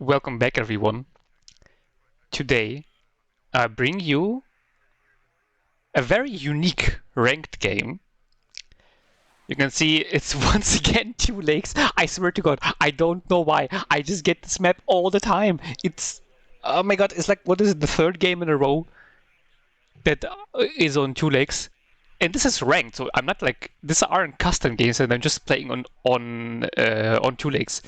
Welcome back, everyone. Today, I bring you a very unique ranked game. You can see it's once again 2 lakes. I swear to God, I don't know why. I just get this map all the time. Oh my God, it's like, what is it, the third game in a row that is on 2 lakes? And this is ranked, so I'm not like, these aren't custom games and I'm just playing on 2 lakes.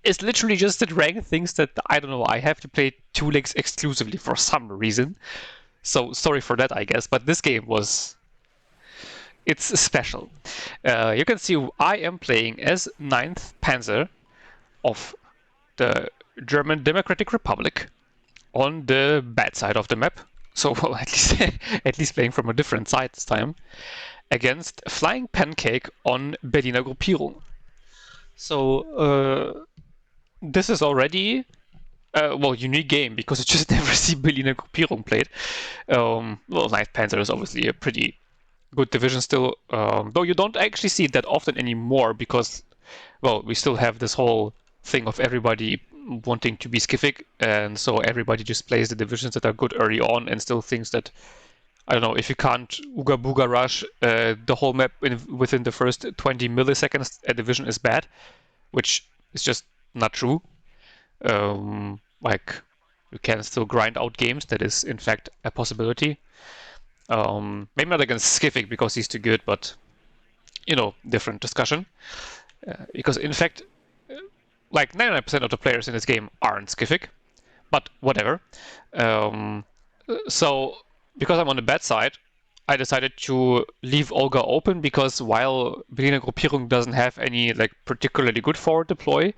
It's literally just that ranked things that, I don't know, I have to play 2 lakes exclusively for some reason. So sorry for that, I guess, but this game it's special. You can see I am playing as 9th Panzer of the German Democratic Republic on the bad side of the map. So, well, at least playing from a different side this time, against Flying Pancake on Berliner Gruppierung. So, this is already unique game because you just never see Berliner Gruppierung played. Well, 9th Panzer is obviously a pretty good division still, though you don't actually see it that often anymore because, well, we still have this whole thing of everybody wanting to be skiffic, and so everybody just plays the divisions that are good early on and still thinks that, I don't know, if you can't Ooga Booga rush the whole map within the first 20 milliseconds, a division is bad, which is just not true. Like, you can still grind out games, that is in fact a possibility. Maybe not against Skiffic because he's too good, but, you know, different discussion. Because in fact, like 99% of the players in this game aren't Skiffic, but whatever. So, because I'm on the bad side, I decided to leave Olga open because while Berliner Gruppierung doesn't have any like particularly good forward deploy,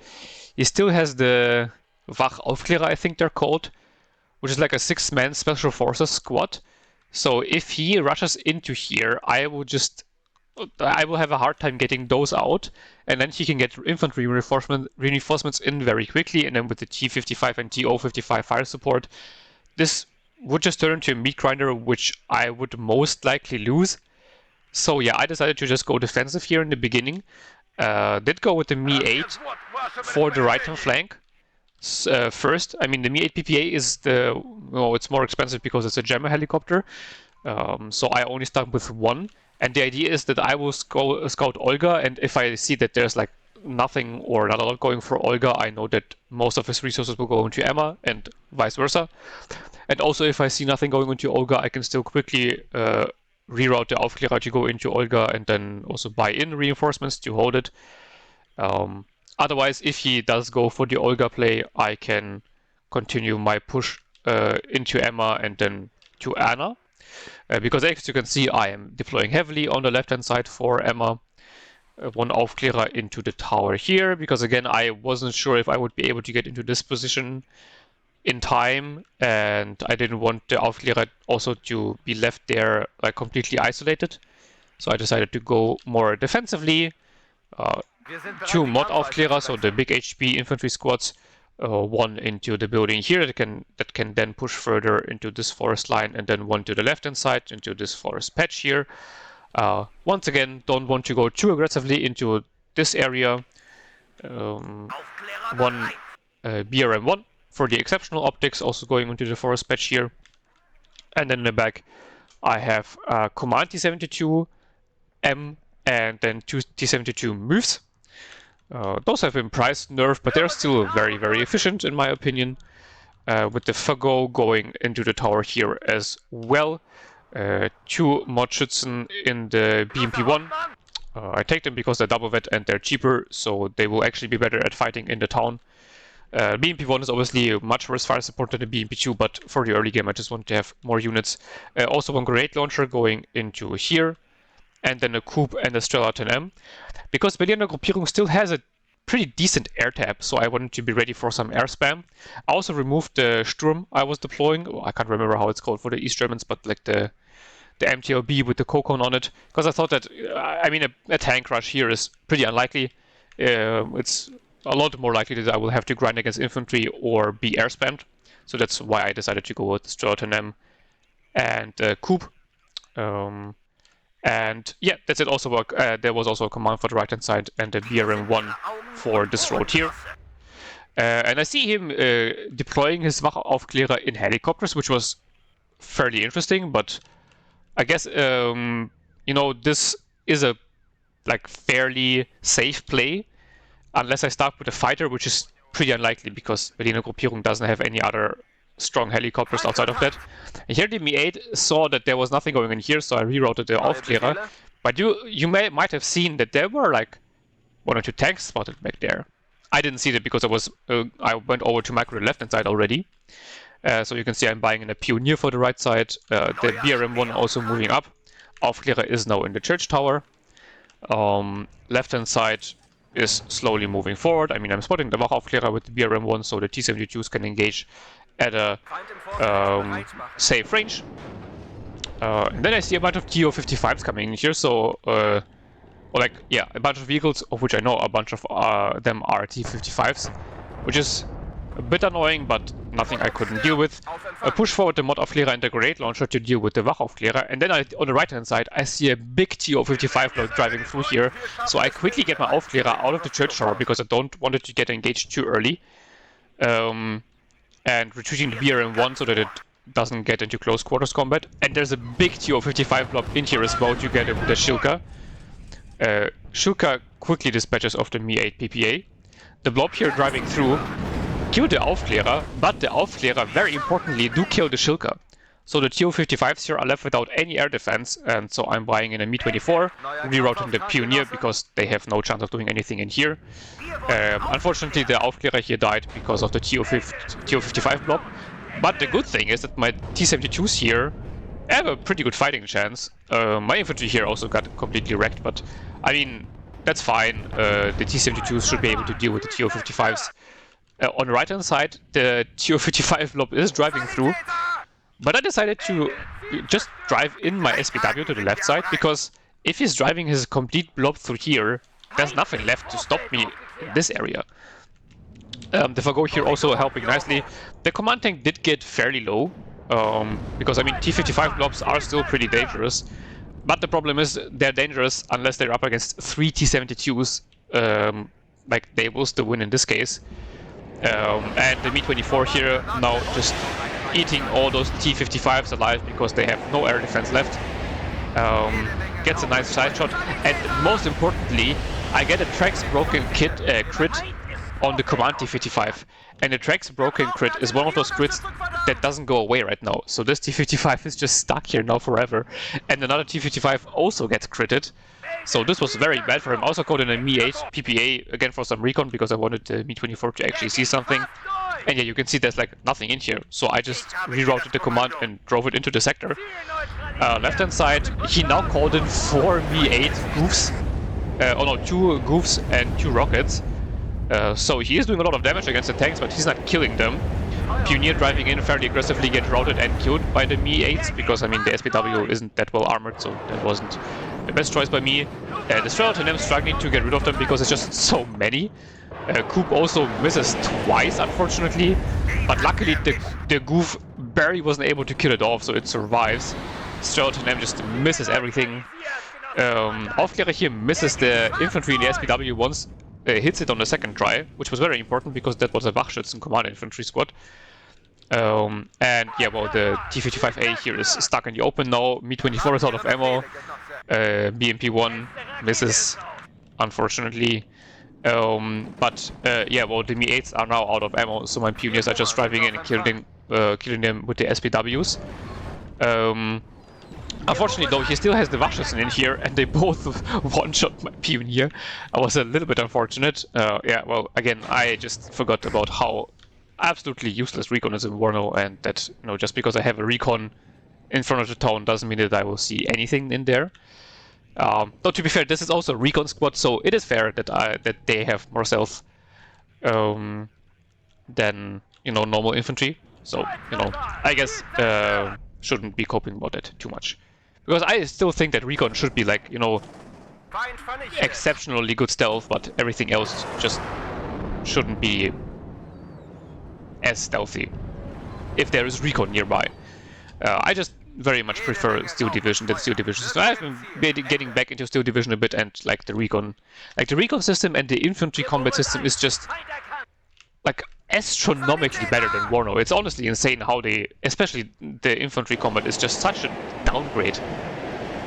he still has the Wachaufklärer, I think they're called, which is like a 6-man special forces squad. So if he rushes into here, I will have a hard time getting those out, and then he can get infantry reinforcements in very quickly, and then with the T55 and TO55 fire support, this would just turn into a meat grinder, which I would most likely lose. So yeah, I decided to just go defensive here in the beginning. Did go with the Mi-8 for the right-hand flank. First, I mean, the Mi-8 PPA is it's more expensive because it's a jammer helicopter. So I only start with one. And the idea is that I will scout Olga, and if I see that there's like nothing or not a lot going for Olga, I know that most of his resources will go into Emma and vice versa. And also if I see nothing going into Olga, I can still quickly reroute the Aufklärer to go into Olga and then also buy in reinforcements to hold it. Otherwise, if he does go for the Olga play, I can continue my push into Emma and then to Anna. Because as you can see, I am deploying heavily on the left-hand side for Emma. One Aufklärer into the tower here, because again, I wasn't sure if I would be able to get into this position in time, and I didn't want the Aufklärer also to be left there like completely isolated. So I decided to go more defensively. 2 mod Aufklärer, so the big HP infantry squads, one into the building here that can then push further into this forest line, and then one to the left hand side into this forest patch here. Once again, don't want to go too aggressively into this area. One BRM1 for the exceptional optics, also going into the forest patch here. And then in the back, I have Command T72, M, and then 2 T72 moves. Those have been price nerfed, but they're still very, very efficient in my opinion. With the Fagot going into the tower here as well. 2 mod Schützen in the BMP1. I take them because they're double vet and they're cheaper, so they will actually be better at fighting in the town. BMP1 is obviously much worse fire support than the BMP2, but for the early game I just want to have more units. Also one grenade launcher going into here, and then a Coupe and a Strela 10M. Because Berliner Gruppierung still has a pretty decent air tab, so I wanted to be ready for some air spam. I also removed the Sturm I was deploying. I can't remember how it's called for the East Germans, but like the MTLB with the Kokon on it, because I thought that, I mean, a tank rush here is pretty unlikely. It's a lot more likely that I will have to grind against infantry or be air spammed. So that's why I decided to go with the Strela 10M and Coupe. And yeah, that's it. Also, there was also a command for the right hand side and a BRM1 for this road here. And I see him deploying his Wachaufklärer in helicopters, which was fairly interesting, but I guess, you know, this is a fairly safe play, unless I start with a fighter, which is pretty unlikely because Berliner Gruppierung doesn't have any other strong helicopters outside of that. And here the Mi-8 saw that there was nothing going on here, so I rerouted the Aufklärer. But you might have seen that there were like 1 or 2 tanks spotted back there. I didn't see that because I went over to macro left-hand side already. So you can see I'm buying in a Pioneer for the right side. The BRM-1 also moving up. Aufklärer is now in the church tower. Left-hand side is slowly moving forward. I mean, I'm spotting the Wachaufklärer with the BRM-1, so the T-72s can engage at a safe range. And then I see a bunch of TO-55s coming in here, so a bunch of vehicles, of which I know a bunch of them are T-55s, which is a bit annoying, but nothing I couldn't deal with. I push forward the Mod-Aufklärer and the grenade launcher to deal with the Wachaufklärer, and then on the right-hand side I see a big TO-55 block driving through here, so I quickly get my Aufklärer out of the church tower because I don't want it to get engaged too early, and retreating the BRM-1 so that it doesn't get into close quarters combat. And there's a big TO-55 blob in here as well together with the Shilka. Shilka quickly dispatches of the Mi-8 PPA. The blob here driving through kill the Aufklärer, but the Aufklärer, very importantly, do kill the Shilka. So the TO-55s here are left without any air defense, and so I'm buying in a Mi-24, rerouting the Pioneer because they have no chance of doing anything in here. Unfortunately, the Aufklärer here died because of the TO-55 blob. But the good thing is that my T-72s here have a pretty good fighting chance. My infantry here also got completely wrecked, but I mean, that's fine. The T-72s should be able to deal with the TO-55s. On the right-hand side, the TO-55 blob is driving through, but I decided to just drive in my SPW to the left side, because if he's driving his complete blob through here, there's nothing left to stop me in this area. The Fago here also helping nicely. The command tank did get fairly low, because I mean T-55 blobs are still pretty dangerous, but the problem is they're dangerous unless they're up against 3 T-72s, like they will still win in this case. And the Mi-24 here now just eating all those T-55s alive because they have no air defense left. Gets a nice side shot, and most importantly, I get a tracks broken crit on the command T-55. And the tracks broken crit is one of those crits that doesn't go away right now. So this T-55 is just stuck here now forever. And another T-55 also gets critted. So this was very bad for him. Also caught in a Mi-8 PPA, again for some recon, because I wanted the Mi-24 to actually see something. And yeah, you can see there's like nothing in here. So I just rerouted the command and drove it into the sector. Left hand side, he now called in 4 Mi-8 goofs. 2 goofs and 2 rockets. So he is doing a lot of damage against the tanks, but he's not killing them. Pioneer driving in fairly aggressively, get routed and killed by the Mi-8s, because I mean the SPW isn't that well armored, so that wasn't the best choice by me. The Strelot struggling to get rid of them because it's just so many. Coop also misses twice, unfortunately, but luckily the goof barely wasn't able to kill it off, so it survives. Strelot just misses everything. Aufklärer here misses the infantry in the SPW once. Hits it on the second try, which was very important because that was a Wachschützen command infantry squad. And yeah, well, the T-55A here is stuck in the open now. Mi-24 is out of ammo. BMP-1 misses, unfortunately. But yeah, well, the Mi-8s are now out of ammo, so my Pioneers are just driving in and killing them with the SPWs. Unfortunately, though, he still has the Wachschützen in here, and they both one-shot my Pioneer. I was a little bit unfortunate. Yeah, well, again, I just forgot about how absolutely useless recon is in WARNO, and that, you know, just because I have a recon in front of the town doesn't mean that I will see anything in there. Though, to be fair, this is also a recon squad, so it is fair that they have more self than, you know, normal infantry. So, you know, I guess shouldn't be coping about it too much. Because I still think that recon should be like, you know, exceptionally good stealth, but everything else just shouldn't be as stealthy if there is recon nearby. I just very much prefer Steel Division than Steel Division. So I've been getting back into Steel Division a bit, and like the recon system and the infantry combat system is just like astronomically better than WARNO. It's honestly insane how they, especially the infantry combat, is just such a downgrade.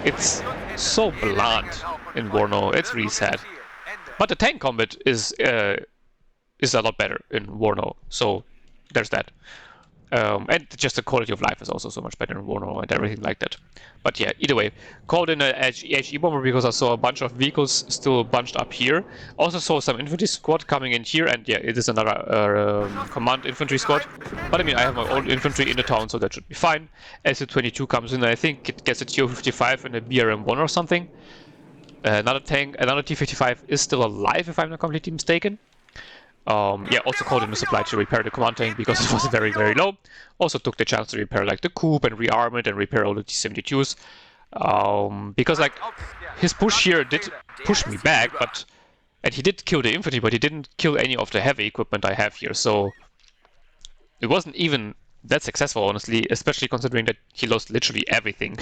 It's so bland in WARNO. It's really sad. But the tank combat is a lot better in WARNO. So there's that. And just the quality of life is also so much better in WARNO and everything like that. But yeah, either way, called in a HE bomber because I saw a bunch of vehicles still bunched up here. Also saw some infantry squad coming in here, and yeah, it is another command infantry squad. But I mean, I have my own infantry in the town, so that should be fine. SU-22 comes in, I think it gets a TO-55 and a BRM-1 or something. Another tank, another T-55 is still alive, if I'm not completely mistaken. Yeah, also called in the supply to repair the command tank because it was very, very low. Also took the chance to repair like the coupe and rearm it and repair all the T-72s. Because like his push here did push me back, and he did kill the infantry, but he didn't kill any of the heavy equipment I have here. So it wasn't even that successful, honestly, especially considering that he lost literally everything.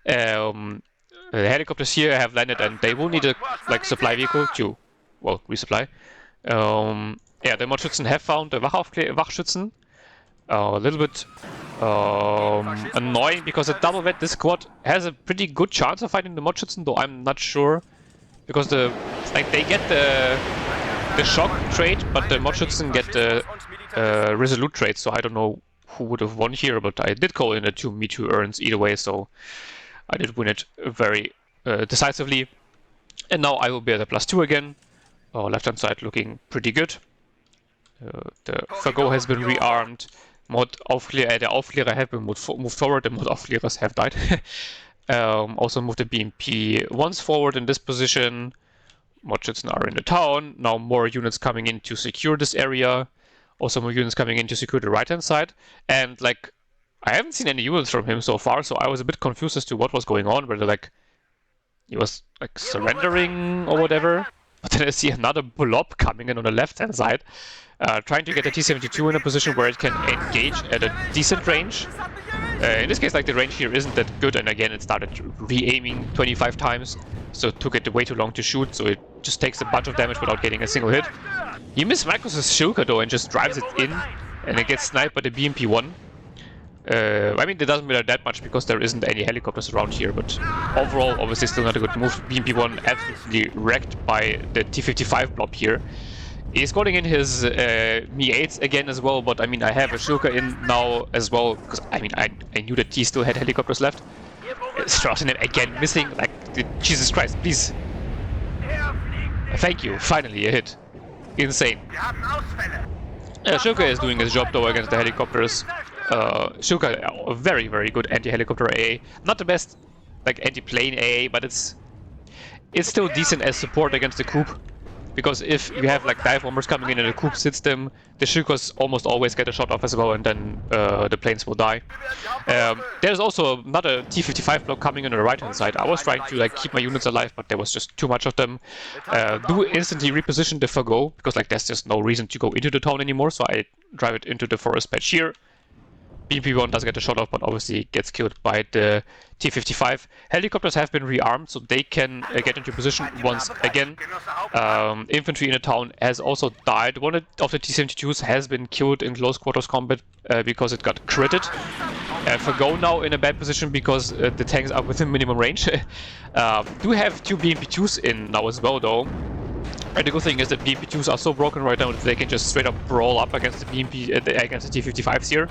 The helicopters here have landed, and they will need a supply vehicle to, well, resupply. Yeah, the Mordschützen have found the Wachschützen. A little bit annoying because the double vet, this squad has a pretty good chance of fighting the Mordschützen, though I'm not sure because they get the shock trait, but the Mordschützen get the resolute trait. So I don't know who would have won here, but I did call in the two Me Too urns either way, so I did win it very decisively. And now I will be at a +2 again. Left hand side looking pretty good. The Fagot has been rearmed. The Aufklärer have been moved forward. The mod Aufklärers have died. Also moved the BMP once forward in this position. Mordschützen are in the town. Now more units coming in to secure this area. Also more units coming in to secure the right hand side. And like, I haven't seen any units from him so far, so I was a bit confused as to what was going on. Whether like he was like surrendering or whatever. But then I see another blob coming in on the left-hand side, trying to get the T-72 in a position where it can engage at a decent range. In this case, like, the range here isn't that good, and again, it started re-aiming 25 times, so it took it way too long to shoot, so it just takes a bunch of damage without getting a single hit. He missed Marcus's Shilka, though, and just drives it in, and it gets sniped by the BMP-1. I mean, it doesn't matter that much because there isn't any helicopters around here, but overall, obviously still not a good move. BMP-1 absolutely wrecked by the T-55 blob here. He's calling in his Mi-8s again as well, but I mean, I have a Shilka in now as well, because I mean, I knew that he still had helicopters left. Straussen again missing, like, Jesus Christ, please. Thank you, finally a hit. Insane. Shilka is doing his job though against the helicopters. Shilka, a very, very good anti-helicopter AA. Not the best, like, anti-plane AA, but it's still decent as support against the coupe. Because if you have like dive bombers coming in and the coupe sits them, the Shilkas almost always get a shot off as well, and then the planes will die. There's also another T-55 block coming in on the right hand side. I was trying to like keep my units alive, but there was just too much of them. Do instantly reposition the Fagot, because like there's just no reason to go into the town anymore, so I drive it into the forest patch here. BMP-1 does get a shot off, but obviously gets killed by the T-55. Helicopters have been rearmed, so they can get into position once again. Infantry in the town has also died. One of the T-72s has been killed in close quarters combat because it got critted. Fagot now in a bad position because the tanks are within minimum range. Do have two BMP-2s in now as well, though. And the good thing is that BMP-2s are so broken right now that they can just straight up brawl up against the against the T-55s here.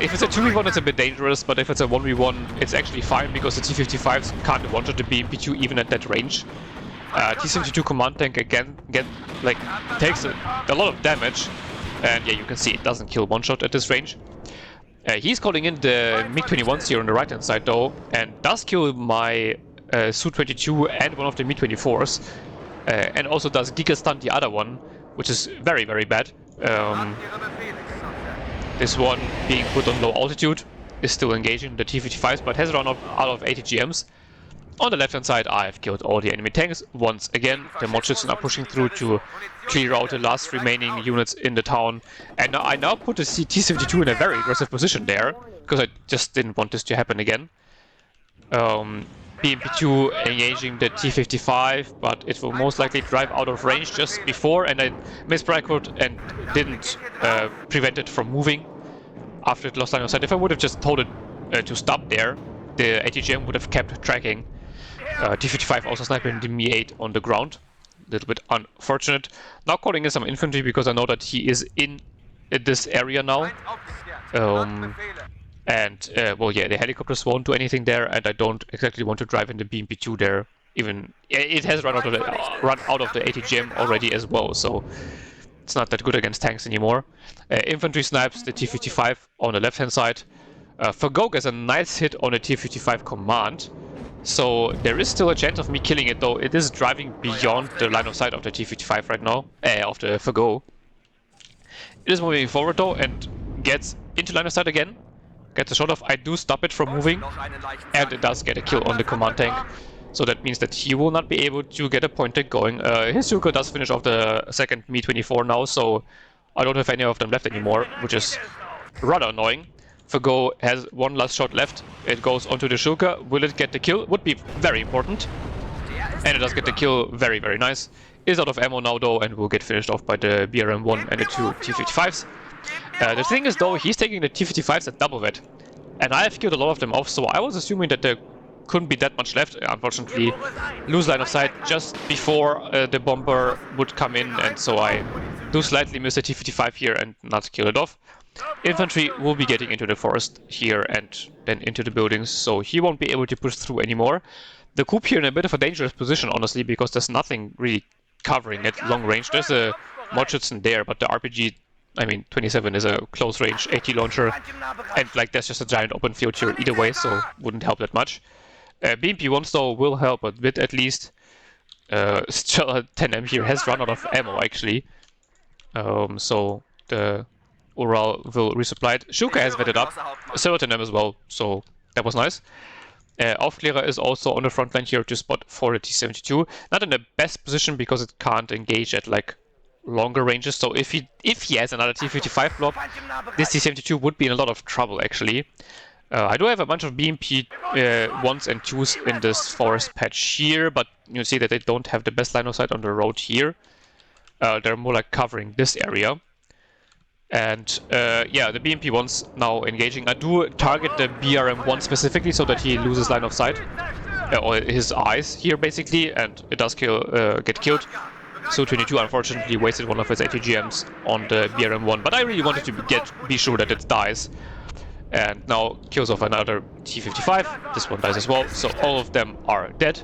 If it's a 2v1, it's a bit dangerous, but if it's a 1v1, it's actually fine because the T-55s can't one-shot the BMP-2 even at that range. T-72 command tank again takes a lot of damage, and yeah, you can see it doesn't kill one-shot at this range. He's calling in the MiG-21s here on the right-hand side though, and does kill my Su-22 and one of the MiG-24s. And also does Giga Stun the other one, which is very, very bad. This one, being put on low altitude, is still engaging the T-55s, but has run out of 80 GMs. On the left-hand side, I've killed all the enemy tanks once again. The Mordschützen are pushing through to clear out the last remaining units in the town. And I now put the T-72 in a very aggressive position there, because I just didn't want this to happen again. BMP-2 engaging the T-55, but it will most likely drive out of range just before, and I misbrackled and didn't prevent it from moving after it lost line of sight. If I would have just told it to stop there, the ATGM would have kept tracking. T-55 also sniping the Mi-8 on the ground. A little bit unfortunate. Now calling in some infantry because I know that he is in this area now. Well, yeah, the helicopters won't do anything there, and I don't exactly want to drive in the BMP-2 there. Even it has run out of the ATGM already as well, so it's not that good against tanks anymore. Infantry snipes the T-55 on the left-hand side. Fago gets a nice hit on the T-55 command, so there is still a chance of me killing it, though it is driving beyond the line of sight of the T-55 right now, of the Fago. It is moving forward though and gets into line of sight again. Gets a shot off. I do stop it from moving, and it does get a kill on the command tank. So that means that he will not be able to get a point tank going. His Yuka does finish off the second Mi-24 now, so I don't have any of them left anymore, which is rather annoying. Fago has one last shot left. It goes onto the Shulker. Will it get the kill? Would be very important. And it does get the kill. Very, very nice. Is out of ammo now though, and will get finished off by the BRM-1 and the two T-55s. The thing is though, he's taking the T-55s at double vet, and I have killed a lot of them off, so I was assuming that there couldn't be that much left. Unfortunately, lose line of sight just before the bomber would come in, and so I do slightly miss the T-55 here and not kill it off. Infantry will be getting into the forest here and then into the buildings, so he won't be able to push through anymore. The Coup here in a bit of a dangerous position, honestly, because there's nothing really covering at long range. There's a Mordschützen there, but the RPG, I mean, 27 is a close range AT launcher, and like there's just a giant open field here either way, so wouldn't help that much. BMP-1 though will help a bit at least. Still 10M here has run out of ammo actually, so the Ural will resupply it. Shuka has vetted up, so 10M as well, so that was nice. Aufklärer is also on the front line here to spot for the T-72. Not in the best position because it can't engage at like longer ranges, so if he has another T-55 blob, this T-72 would be in a lot of trouble actually. I do have a bunch of BMP 1s and 2s in this forest patch here, but you see that they don't have the best line of sight on the road here. They're more like covering this area. And yeah, the BMP 1s now engaging. I do target the BRM-1 specifically so that he loses line of sight, or his eyes here basically, and it does get killed. Su-22 unfortunately wasted one of his ATGMs on the BRM-1, but I really wanted to be sure that it dies. And now kills off another T-55. This one dies as well, so all of them are dead.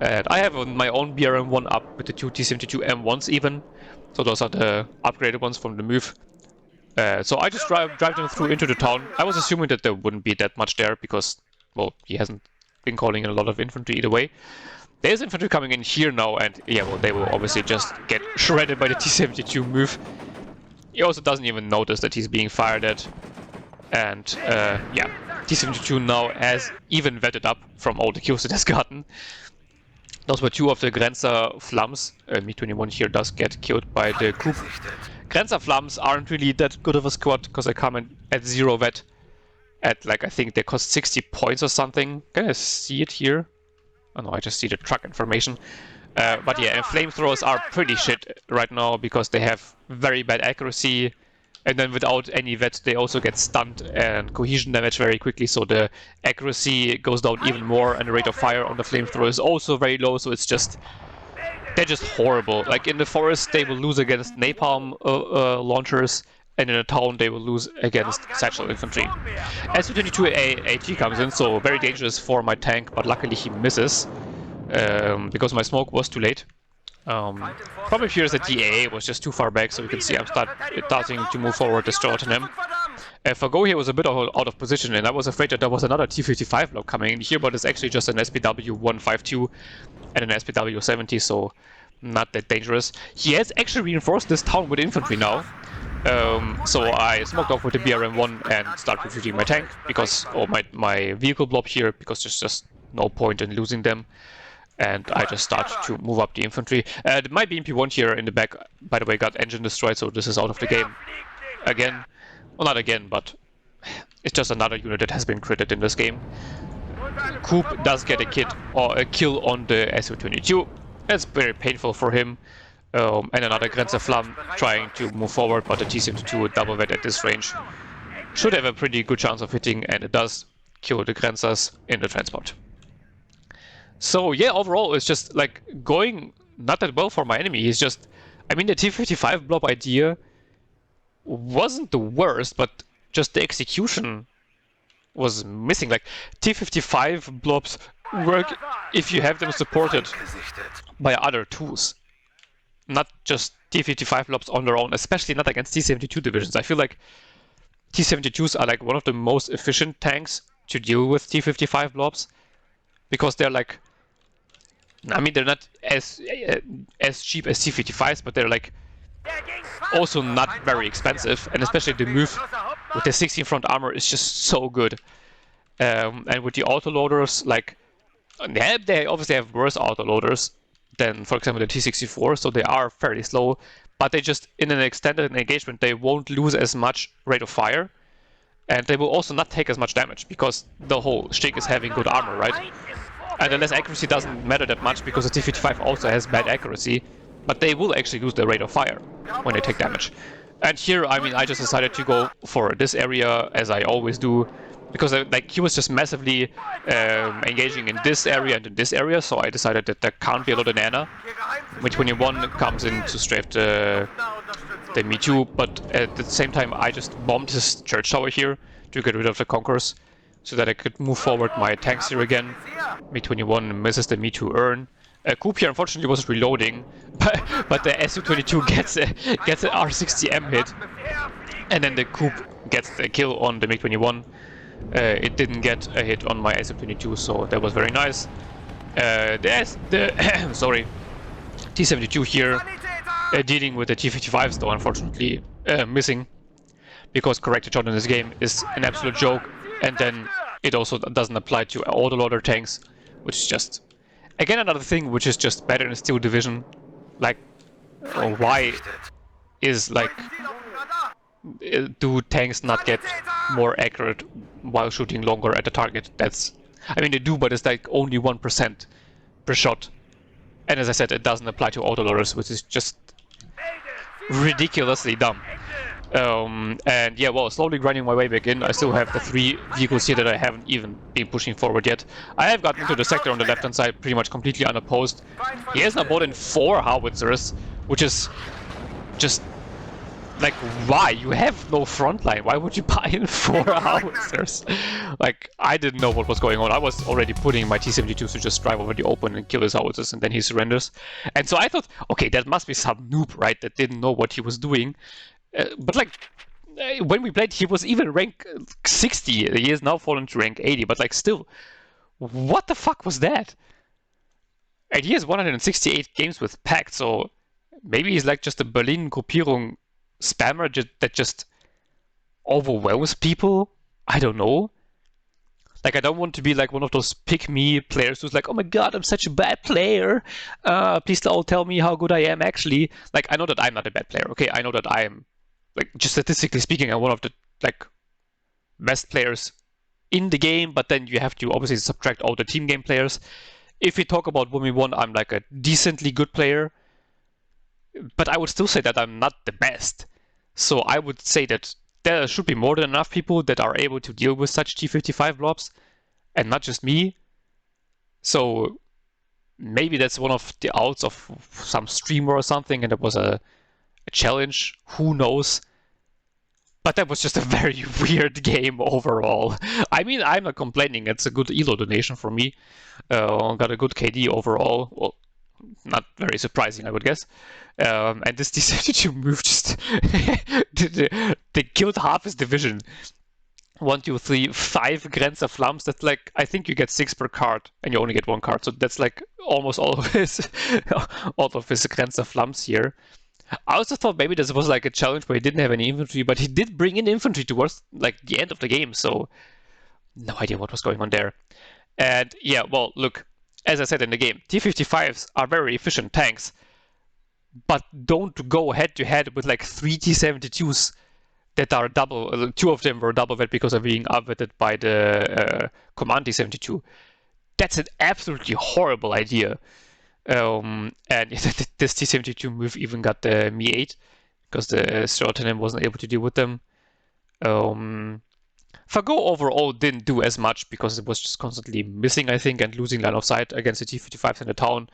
And I have my own BRM-1 up with the two T-72 M1s even. So those are the upgraded ones from the move. So I just drive them through into the town. I was assuming that there wouldn't be that much there because, well, he hasn't been calling in a lot of infantry either way. There's infantry coming in here now, and yeah, well, they will obviously just get shredded by the T-72 move. He also doesn't even notice that he's being fired at. And yeah, T-72 now has even vetted up from all the kills it has gotten. Those were two of the Grenzer Flams. Mi-21 here does get killed by the group. Grenzer Flams aren't really that good of a squad because they come in at 0 vet. At like, I think they cost 60 points or something. Can I see it here? Oh no, I just see the truck information. But yeah, and flamethrowers are pretty shit right now because they have very bad accuracy. And then without any vet, they also get stunned and cohesion damage very quickly, so the accuracy goes down even more, and the rate of fire on the flamethrower is also very low, so it's just... they're just horrible. Like in the forest, they will lose against napalm launchers, and in a town, they will lose against satchel infantry. Su-22 AT comes in, so very dangerous for my tank, but luckily he misses, because my smoke was too late. Problem here is that the AA was just too far back, so you can see I'm starting to move forward, destroying him. Fago here was a bit out of position, and I was afraid that there was another T-55 block coming in here, but it's actually just an SPW-152 and an SPW-70, so not that dangerous. He has actually reinforced this town with infantry now, so I smoked off with the BRM-1 and started recruiting my tank, because, or my vehicle blob here, because there's just no point in losing them. And I just start to move up the infantry. My BMP-1 here in the back, by the way, got engine destroyed, so this is out of the game. Again. Well, not again, but it's just another unit that has been critted in this game. Coop does get a kill on the Su-22. That's very painful for him. And another Grenzer Flamm trying to move forward, but the T-72 double vet at this range should have a pretty good chance of hitting, and it does kill the Grenzers in the transport. So yeah, overall it's just like going not that well for my enemy. He's just, I mean, the T-55 blob idea wasn't the worst, but just the execution was missing. Like, T-55 blobs work if you have them supported by other tools, not just T-55 blobs on their own, especially not against T-72 divisions. I feel like T-72s are like one of the most efficient tanks to deal with T-55 blobs, because they're like, I mean, they're not as cheap as T-55s, but they're like also not very expensive, and especially the move with the 16 front armor is just so good. And with the autoloaders, like, they obviously have worse autoloaders than, for example, the T-64, so they are fairly slow, but they just, in an extended engagement, they won't lose as much rate of fire, and they will also not take as much damage, because the whole shtick is having good armor, right? And the less accuracy doesn't matter that much, because the T-55 also has bad accuracy, but they will actually lose their rate of fire when they take damage. And here, I mean, I just decided to go for this area, as I always do, because like, he was just massively engaging in this area and in this area, so I decided that there can't be a lot of nana. MiG-21 comes in to strafe the Me Too, but at the same time I just bombed his church tower here to get rid of the Conquerors, so that I could move forward my tanks here again. MiG-21 misses the Me Too urn. Coop here unfortunately was reloading, but the Su-22 gets an R60M hit, and then the Coop gets the kill on the MiG-21. It didn't get a hit on my Su-22, so that was very nice. Sorry, T-72 here dealing with the T-55s, though unfortunately missing, because corrected shot in this game is an absolute joke, and then it also doesn't apply to autoloader tanks, which is just, again, another thing which is just better in a Steel Division. Like, why is, like, do tanks not get more accurate while shooting longer at the target? That's, I mean, they do, but it's like only 1% per shot. And as I said, it doesn't apply to autoloaders, which is just ridiculously dumb. And yeah, well, slowly grinding my way back in. I still have the 3 vehicles here that I haven't even been pushing forward yet. I have gotten into the sector on the left-hand side pretty much completely unopposed. He has now bought in 4 howitzers, which is just, like, why? You have no front line. Why would you buy in 4 howitzers? Like, I didn't know what was going on. I was already putting my T-72 to just drive over the open and kill his howitzers, and then he surrenders. And so I thought, okay, that must be some noob, right, that didn't know what he was doing. But like, when we played, he was even rank 60. He has now fallen to rank 80, but like, still, what the fuck was that? And he has 168 games with Pact, so maybe he's like just a Berliner Gruppierung spammer that just overwhelms people? I don't know. Like, I don't want to be like one of those pick-me players who's like, oh my god, I'm such a bad player. Please all tell me how good I am actually. Like, I know that I'm not a bad player, okay? I know that I am, like, just statistically speaking, I'm one of the, like, best players in the game, but then you have to obviously subtract all the team game players. If we talk about 1v1, I'm like a decently good player, but I would still say that I'm not the best. So I would say that there should be more than enough people that are able to deal with such T-55 blobs, and not just me. So maybe that's one of the outs of some streamer or something, and it was a challenge, who knows. But that was just a very weird game overall. I mean, I'm not complaining, it's a good elo donation for me. Got a good KD overall. Well, not very surprising, I would guess. And this T-72 move just they killed half his division. 1, 2, 3, 5 Grenzer Flamms. That's like, I think you get 6 per card, and you only get 1 card. So that's like almost all of his Grenzer Flamms here. I also thought maybe this was like a challenge where he didn't have any infantry, but he did bring in infantry towards like the end of the game. So no idea what was going on there. And yeah, well, look, as I said in the game, T-55s are very efficient tanks, but don't go head-to-head with like 3 T-72s that are double. 2 of them were double vet because of being outvetted by the Command T-72. that's an absolutely horrible idea. And this T-72 move even got the Mi-8 because the Streltsy wasn't able to deal with them. Fago overall didn't do as much because it was just constantly missing, I think, and losing line of sight against the T-55s in the town.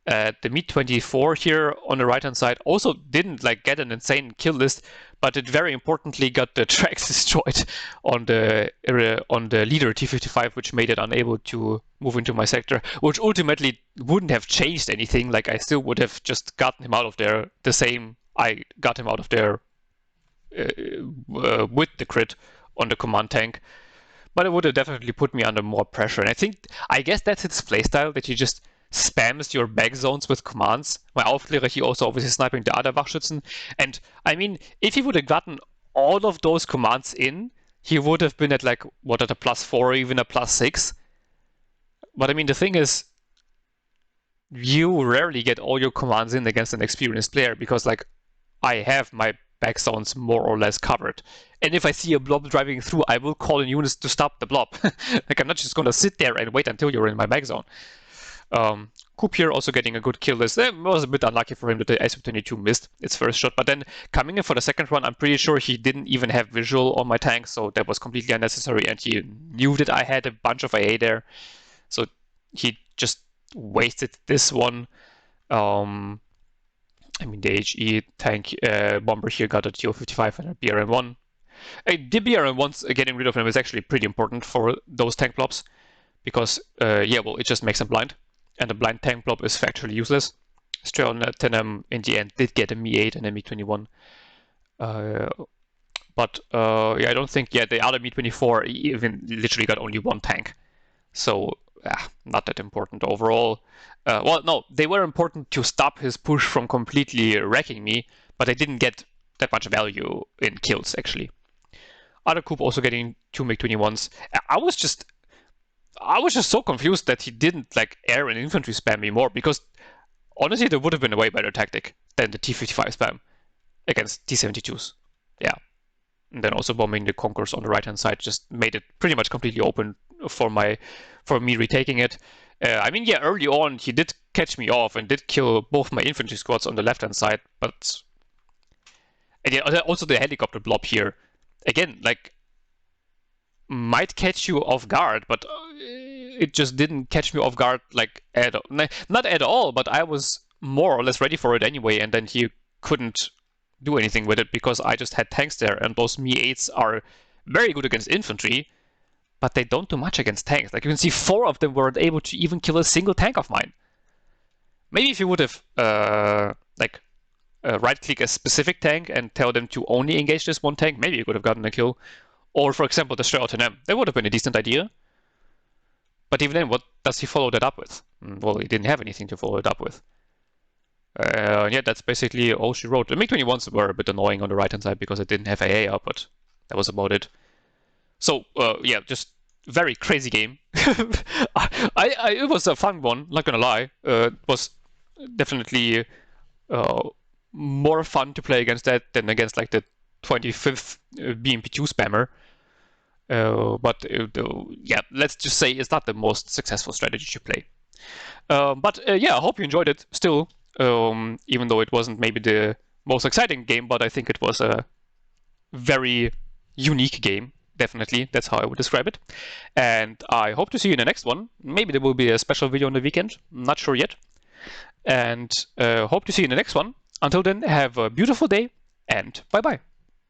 The Mi-24 here on the right-hand side also didn't get an insane kill list, but it very importantly got the tracks destroyed on the leader T-55, which made it unable to move into my sector, which ultimately wouldn't have changed anything. I still would have just gotten him out of there the same I got him out of there with the crit on the command tank. But it would have definitely put me under more pressure. And I guess that's its playstyle, that he just spams your back zones with commands. My Aufklärer, he also obviously sniping the other Wachschützen. And I mean, if he would have gotten all of those commands in, he would have been at at a +4 or even a +6. But I mean, the thing is, you rarely get all your commands in against an experienced player because I have my back zones more or less covered. And if I see a blob driving through, I will call in units to stop the blob. I'm not just going to sit there and wait until you're in my back zone. Coop here also getting a good kill list. It was a bit unlucky for him that the SU-22 missed its first shot, but then coming in for the second one, I'm pretty sure he didn't even have visual on my tank, so that was completely unnecessary, and he knew that I had a bunch of AA there, so he just wasted this one. I mean, the HE tank bomber here got a TO-55 and a BRM-1. The BRM-1's getting rid of him is actually pretty important for those tank blobs, because, it just makes them blind, and a blind tank blob is factually useless. Streltsy in the end did get a Mi-8 and a Mi-21. But I don't think, the other Mi-24 even literally got only one tank. So, not that important overall. Well, no, they were important to stop his push from completely wrecking me, but they didn't get that much value in kills, actually. Other Coop also getting 2 MiG-21s. I was just so confused that he didn't air and infantry spam me more, because honestly there would have been a way better tactic than the T-55 spam against T-72s. Yeah. And then also bombing the Concourse on the right hand side just made it pretty much completely open for me retaking it. I mean, early on he did catch me off and did kill both my infantry squads on the left hand side, but also the helicopter blob here, again, might catch you off guard, but it just didn't catch me off guard not at all, but I was more or less ready for it anyway, and then he couldn't do anything with it because I just had tanks there, and those Mi-8s are very good against infantry, but they don't do much against tanks. You can see 4 of them weren't able to even kill a single tank of mine. Maybe if you would have right-click a specific tank and tell them to only engage this one tank, maybe you could have gotten a kill. Or, for example, the Streltsy, that would have been a decent idea. But even then, what does he follow that up with? Well, he didn't have anything to follow it up with. That's basically all she wrote. The MiG-21s were a bit annoying on the right-hand side because it didn't have AA up, but that was about it. So, just very crazy game. It was a fun one, not gonna lie. It was definitely more fun to play against that than against the 25th BMP2 spammer. Let's just say it's not the most successful strategy to play. I hope you enjoyed it still, even though it wasn't maybe the most exciting game, but I think it was a very unique game. Definitely, that's how I would describe it. And I hope to see you in the next one. Maybe there will be a special video on the weekend. I'm not sure yet. And hope to see you in the next one. Until then, have a beautiful day, and bye-bye.